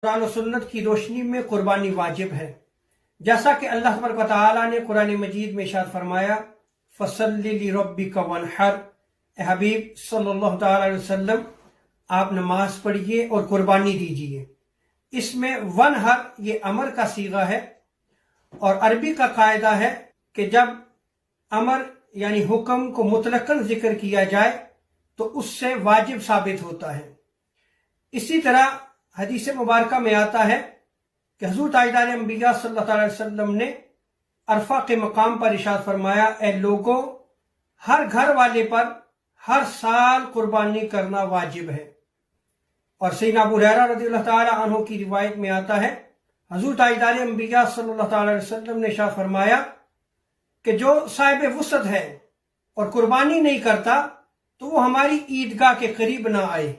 قرآن و سنت کی روشنی میں قربانی واجب ہے، جیسا کہ اللہ تبارک و تعالیٰ نے قرآن مجید میں ارشاد فرمایا فَصَلِّ لِرَبِّكَ وَانْحَرْ، اے حبیب صلی اللہ تعالیٰ علیہ وسلم آپ نماز پڑھیے اور قربانی دیجیے۔ اس میں ونحر یہ امر کا صیغہ ہے، اور عربی کا قاعدہ ہے کہ جب امر یعنی حکم کو مطلقاً ذکر کیا جائے تو اس سے واجب ثابت ہوتا ہے۔ اسی طرح حدیث مبارکہ میں آتا ہے کہ حضور تاجدار انبیاء صلی اللہ علیہ وسلم نے عرفہ کے مقام پر ارشاد فرمایا اے لوگوں، ہر گھر والے پر ہر سال قربانی کرنا واجب ہے۔ اور سیدنا ابو ہریرہ رضی اللہ تعالی عنہ کی روایت میں آتا ہے حضور تاجدار انبیاء صلی اللہ تعالی علیہ وسلم نے ارشاد فرمایا کہ جو صاحب وسعت ہے اور قربانی نہیں کرتا تو وہ ہماری عیدگاہ کے قریب نہ آئے۔